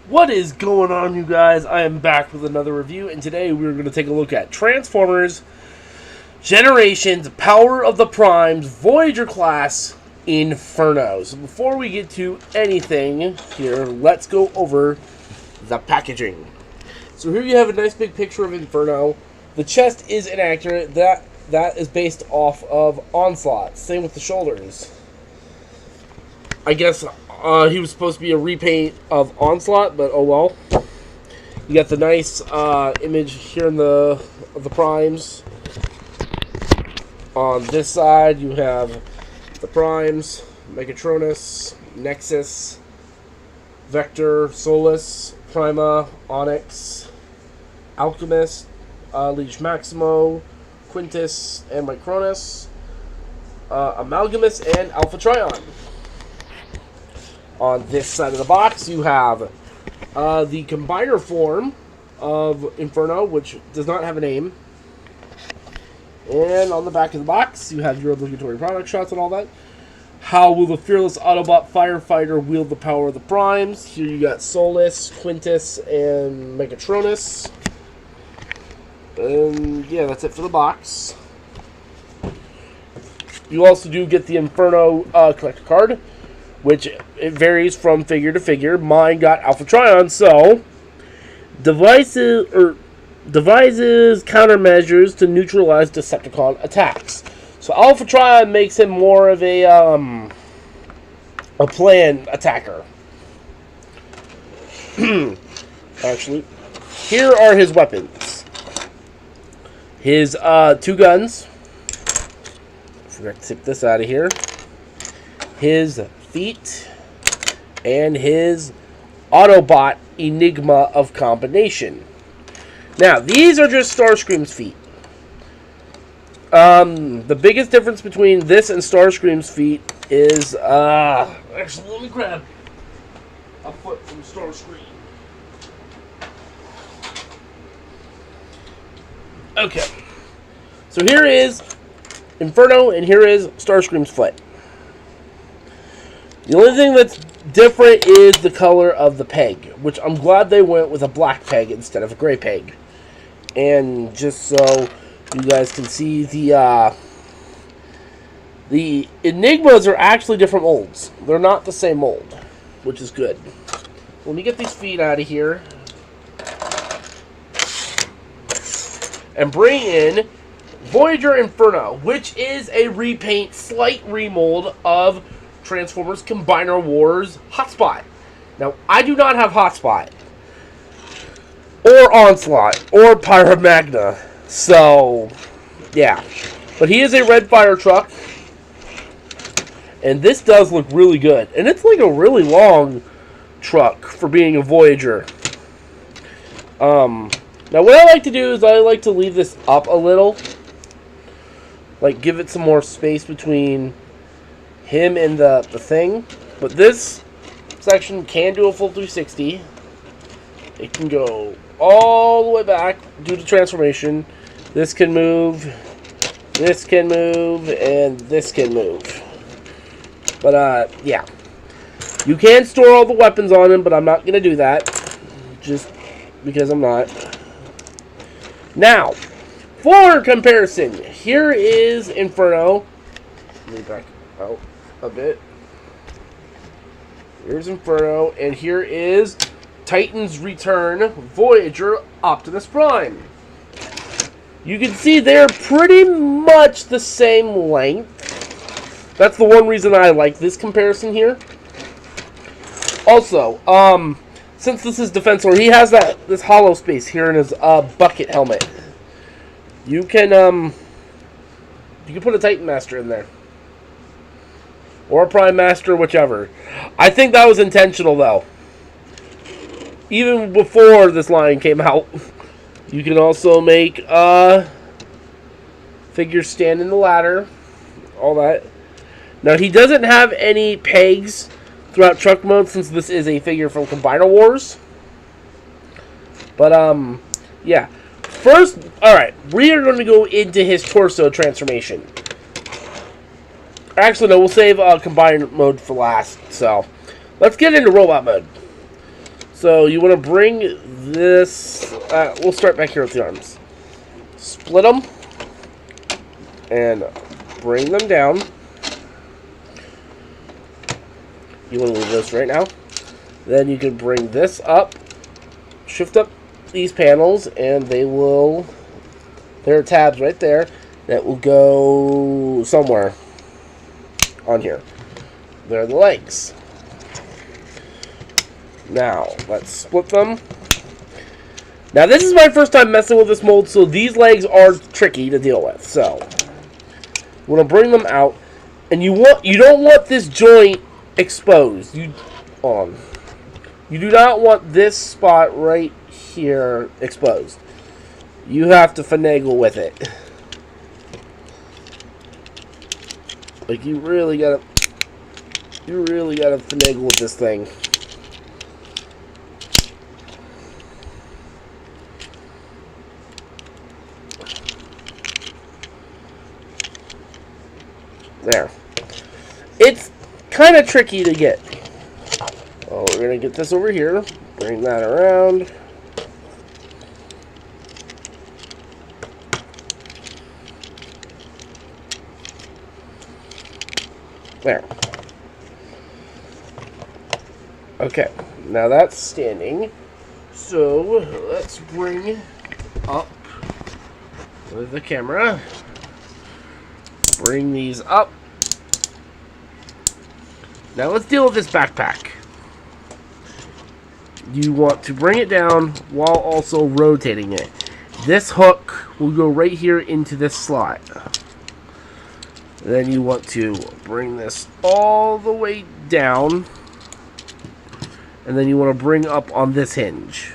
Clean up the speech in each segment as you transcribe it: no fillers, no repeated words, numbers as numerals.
What is going on, you guys? I am back with another review, and today we're going to take a look at Transformers Generations Power of the Primes Voyager class Inferno. So before we get to anything here, let's go over the packaging. So here you have a nice big picture of Inferno. The chest is inaccurate. That is based off of Onslaught. Same with the shoulders. I guess he was supposed to be a repaint of Onslaught, but oh well. You got the nice image here in of the Primes. On this side, you have the Primes, Megatronus, Nexus, Vector, Solus, Prima, Onyx, Alchemist, Leech Maximo, Quintus, and Micronus, Amalgamus, and Alpha Trion. On this side of the box, you have the Combiner form of Inferno, which does not have a name. And on the back of the box, you have your obligatory product shots and all that. How will the fearless Autobot firefighter wield the power of the Primes? Here you got Solus, Quintus, and Megatronus. And yeah, that's it for the box. You also do get the Inferno collector card, which it varies from figure to figure. Mine got Alpha Trion, so devises countermeasures to neutralize Decepticon attacks. So Alpha Trion makes him more of a planned attacker. Actually, here are his weapons. His two guns. Forgot to take this out of here. His feet, and his Autobot Enigma of combination. Now, these are just Starscream's feet. The biggest difference between this and Starscream's feet is, actually, let me grab a foot from Starscream. Okay. So here is Inferno, and here is Starscream's foot. The only thing that's different is the color of the peg, which I'm glad they went with a black peg instead of a gray peg. And just so you guys can see, the Enigmas are actually different molds. They're not the same mold, which is good. Let me get these feet out of here and bring in Voyager Inferno, which is a repaint, slight remold of Transformers Combiner Wars Hotspot. Now, I do not have Hotspot, or Onslaught, or Pyromagna, so, yeah. But he is a red fire truck, and this does look really good. And it's like a really long truck for being a Voyager. Now, what I like to do is I like to leave this up a little, like give it some more space between him and the thing. But this section can do a full 360. It can go all the way back due to transformation. This can move, and this can move. But yeah, you can store all the weapons on him, but I'm not gonna do that just because I'm not. Now, for comparison, here is Inferno. Let me back out a bit. Here's Inferno, and here is Titan's Return Voyager Optimus Prime. You can see they're pretty much the same length. That's the one reason I like this comparison here. Also, since this is Defensor, he has this hollow space here in his bucket helmet. You can put a Titan Master in there. Or a Prime Master, whichever. I think that was intentional, though. Even before this line came out, you can also make figures stand in the ladder. All that. Now, he doesn't have any pegs throughout truck mode, since this is a figure from Combiner Wars. But, yeah. First, alright, we are going to go into his torso transformation. Actually, no, we'll save Combiner mode for last. So, let's get into robot mode. So you want to bring this. We'll start back here with the arms. Split them and bring them down. You want to leave this right now. Then you can bring this up, shift up these panels, and they will. There are tabs right there that will go somewhere on here. There are the legs. Now, let's split them. Now, this is my first time messing with this mold, so these legs are tricky to deal with. So, you want to bring them out, and you don't want this joint exposed. You do not want this spot right here exposed. You have to finagle with it. Like, you really gotta finagle with this thing. There. It's kind of tricky to get. Oh, we're going to get this over here. Bring that around. There. Okay. Now that's standing. So, let's bring up with the camera. Bring these up. Now let's deal with this backpack. You want to bring it down while also rotating it. This hook will go right here into this slot. Then you want to bring this all the way down. And then you want to bring up on this hinge.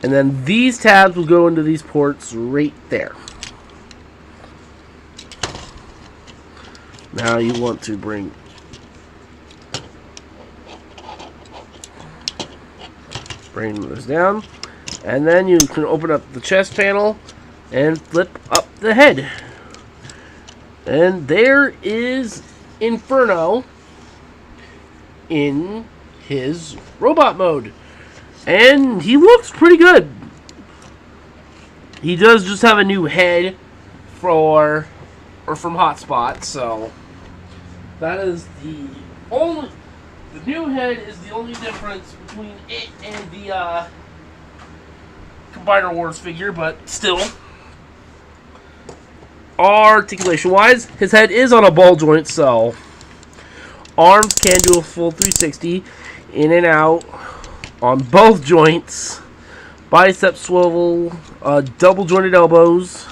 And then these tabs will go into these ports right there. Now you want to bring this down. And then you can open up the chest panel and flip up the head. And there is Inferno in his robot mode. And he looks pretty good. He does just have a new head from Hotspot, so that is the new head is the only difference between it and the Combiner Wars figure, but still. Articulation wise, his head is on a ball joint, so arms can do a full 360 in and out on both joints. Bicep swivel, double jointed elbows.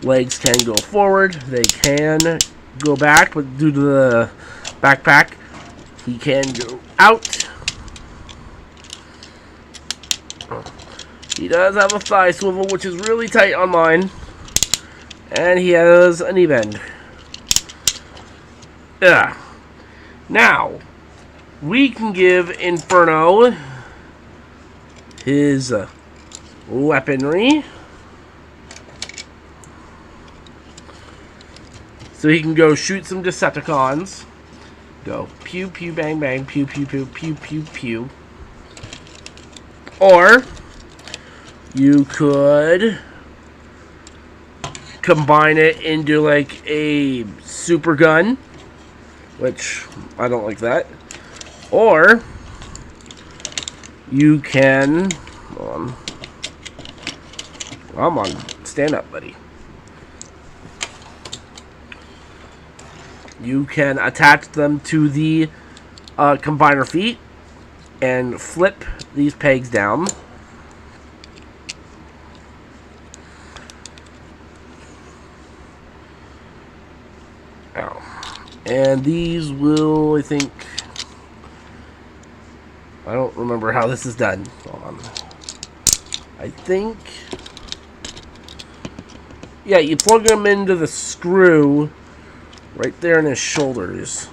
Legs can go forward. They can go back, but due to the backpack, he can go out. He does have a thigh swivel, which is really tight on mine. And he has a knee bend. Yeah. Now, we can give Inferno his weaponry. So he can go shoot some Decepticons. Go pew pew bang bang, pew pew pew pew pew pew. Or you could combine it into like a super gun, which I don't like that. Or you can, come on, stand up, buddy. You can attach them to the combiner feet and flip these pegs down. And these will, I think, I don't remember how this is done. Hold on. I think, yeah, you plug them into the screw right there in his shoulders.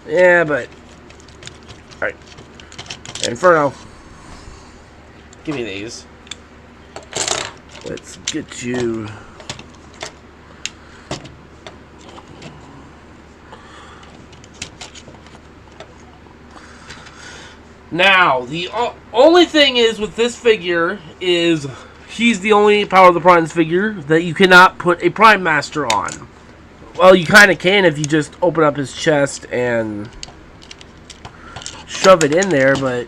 Yeah, but Alright. Inferno. Give me these. Let's get you. Now, the only thing is with this figure is he's the only Power of the Primes figure that you cannot put a Prime Master on. Well, you kind of can if you just open up his chest and shove it in there, but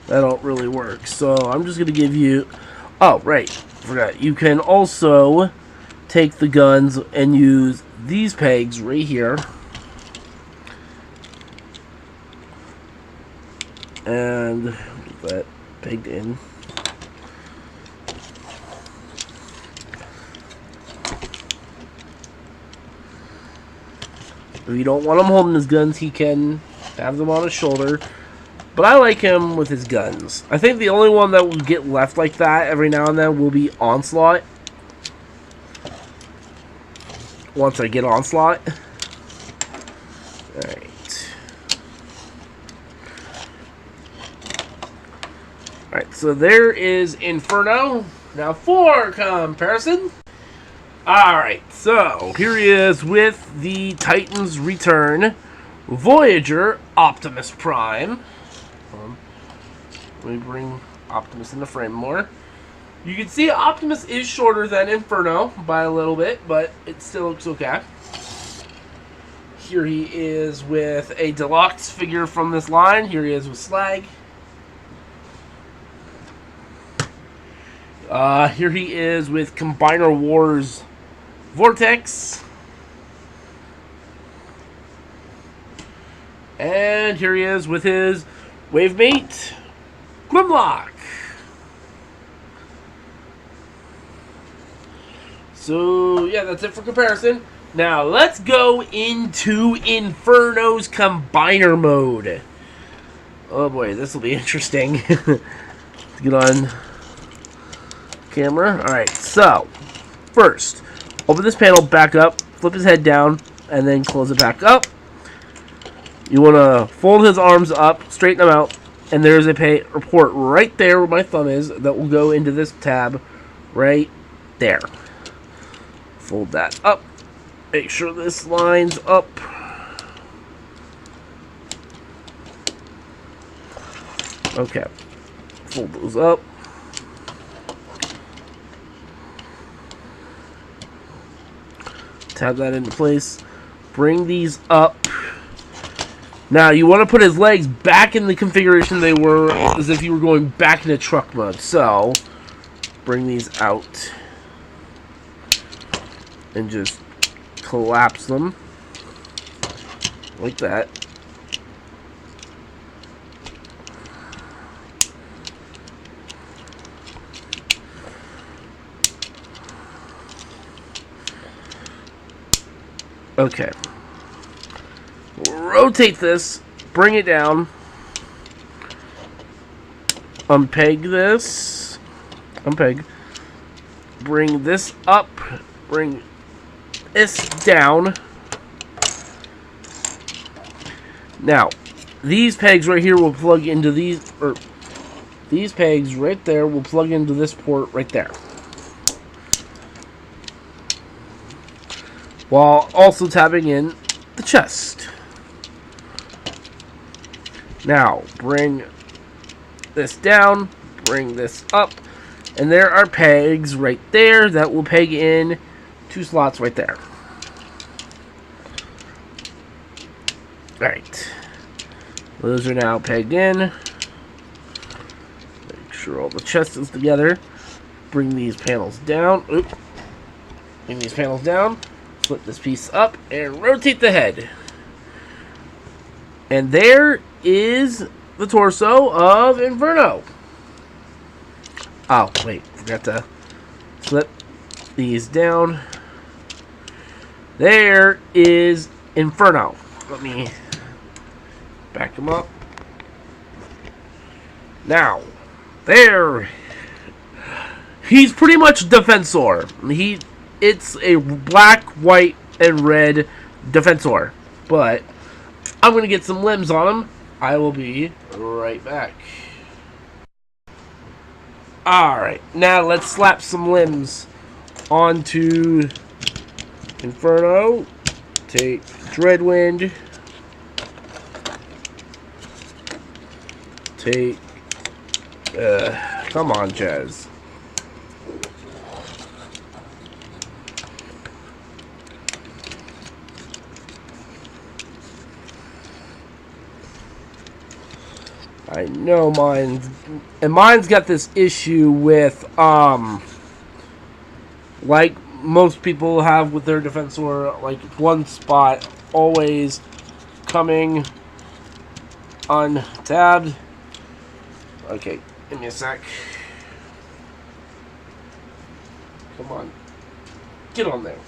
that don't really work. So I'm just going to give you... Oh, right. Forgot. You can also take the guns and use these pegs right here. And get that pegged in. If you don't want him holding his guns, he can have them on his shoulder. But I like him with his guns. I think the only one that will get left like that every now and then will be Onslaught. Once I get Onslaught. Alright. Alright, so there is Inferno. Now for comparison. Alright, so here he is with the Titans Return Voyager Optimus Prime. Let me bring Optimus in the frame more. You can see Optimus is shorter than Inferno by a little bit, but it still looks okay. Here he is with a deluxe figure from this line. Here he is with Slag. Here he is with Combiner Wars Vortex. And here he is with his Wavemate Grimlock. So, yeah, that's it for comparison. Now, let's go into Inferno's Combiner mode. Oh boy, this will be interesting. Let's get on camera. Alright, so first, open this panel back up, flip his head down, and then close it back up. You want to fold his arms up, straighten them out, and there's a report right there where my thumb is that will go into this tab right there. Fold that up. Make sure this lines up. Okay. Fold those up. Tab that into place. Bring these up. Now, you want to put his legs back in the configuration they were as if you were going back into truck mode. So, bring these out. And just collapse them. Like that. Okay. Rotate this, bring it down, unpeg this, unpeg, bring this up, bring this down. Now, these pegs right here will plug into these, or these pegs right there will plug into this port right there. While also tapping in the chest. Now, bring this down, bring this up, and there are pegs right there that will peg in 2 slots right there. Alright. Those are now pegged in. Make sure all the chest is together. Bring these panels down. Oop. Bring these panels down. Flip this piece up and rotate the head. And there is the torso of Inferno. Oh, wait. Forgot to flip these down. There is Inferno. Let me back him up. Now, there. He's pretty much Defensor. It's a black, white, and red Defensor. But I'm going to get some limbs on him. I will be right back. Alright, now let's slap some limbs onto Inferno. Take Dreadwind. Take... come on, Jazz. I know mine's got this issue with, like most people have with their Defensor, like one spot always coming untabbed. Okay, give me a sec. Come on. Get on there.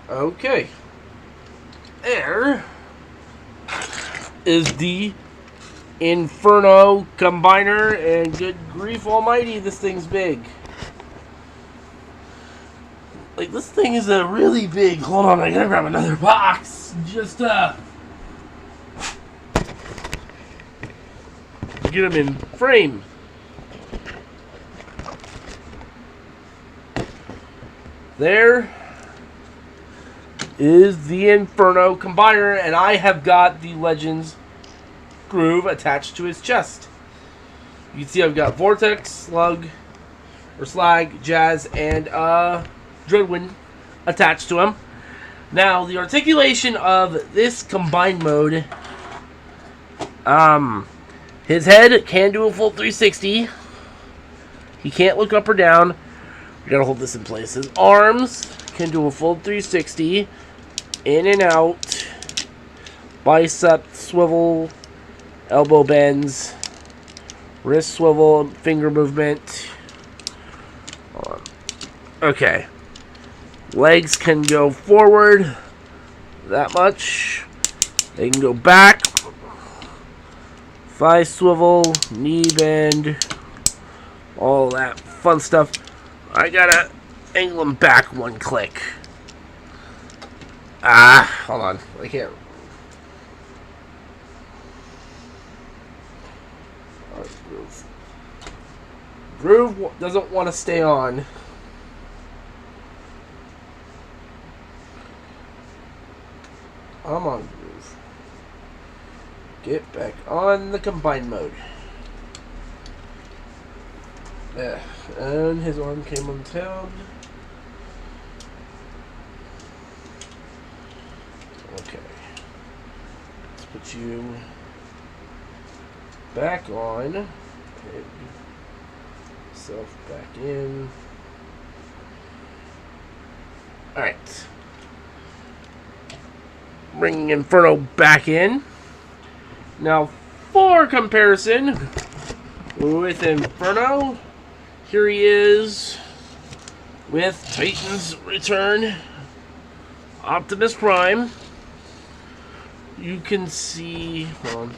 Okay. There is the Inferno Combiner, and good grief almighty, this thing's big. Like, this thing is a really big... Hold on, I gotta grab another box. Just, get him in frame. There is the Inferno Combiner, and I have got the Legends groove attached to his chest. You can see I've got Vortex, Slag, Jazz, and Dreadwind attached to him. Now, the articulation of this combined mode, his head can do a full 360. He can't look up or down. We gotta hold this in place. His arms can do a full 360. In and out, bicep swivel, elbow bends, wrist swivel, finger movement. Hold on. Okay. Legs can go forward that much. They can go back. Thigh swivel, knee bend, all that fun stuff. I gotta angle them back one click. Hold on. I can't. Oh, Groove. Groove doesn't want to stay on. I'm on Groove. Get back on the combined mode. Yeah. And his arm came untabbed. Okay. Let's put you back on. Put yourself back in. Alright. Bringing Inferno back in. Now, for comparison with Inferno, here he is with Titan's Return, Optimus Prime. You can see, hold on.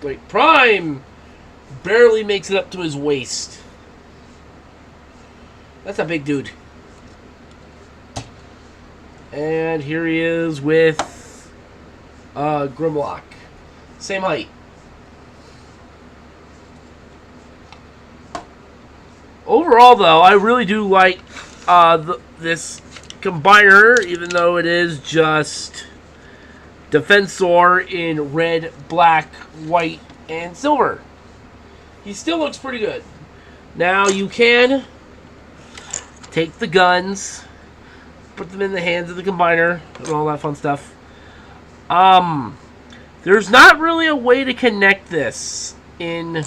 Like, Prime barely makes it up to his waist. That's a big dude. And here he is with Grimlock. Same height. Overall, though, I really do like this Combiner, even though it is just Defensor in red, black, white, and silver. He still looks pretty good. Now, you can take the guns, put them in the hands of the Combiner, and all that fun stuff. There's not really a way to connect this in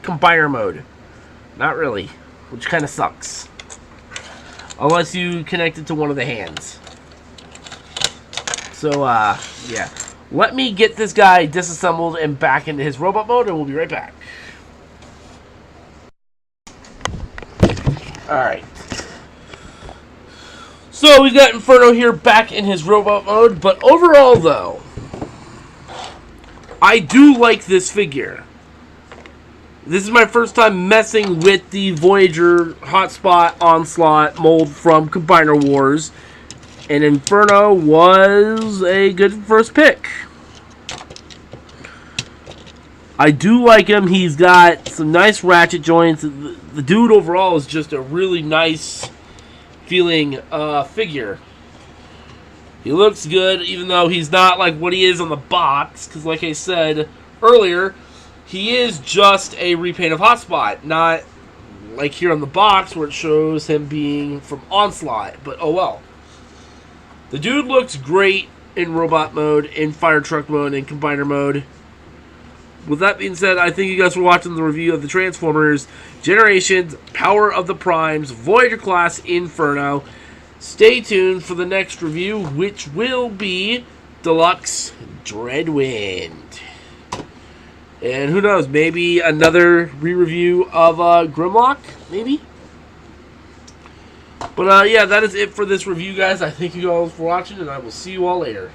Combiner mode. Not really, which kind of sucks. Unless you connect it to one of the hands. So, yeah. Let me get this guy disassembled and back into his robot mode, and we'll be right back. Alright. So we've got Inferno here back in his robot mode, but overall though, I do like this figure. This is my first time messing with the Voyager Hotspot Onslaught mold from Combiner Wars, and Inferno was a good first pick. I do like him. He's got some nice ratchet joints. The dude overall is just a really nice feeling figure. He looks good, even though he's not like what he is on the box, because like I said earlier, he is just a repaint of Hotspot, not like here on the box where it shows him being from Onslaught, but oh well. The dude looks great in robot mode, in fire truck mode, in combiner mode. With that being said, I thank you guys for watching the review of the Transformers Generations Power of the Primes Voyager Class Inferno. Stay tuned for the next review, which will be Deluxe Dreadwind. And who knows, maybe another re-review of Grimlock, maybe? But yeah, that is it for this review, guys. I thank you all for watching, and I will see you all later.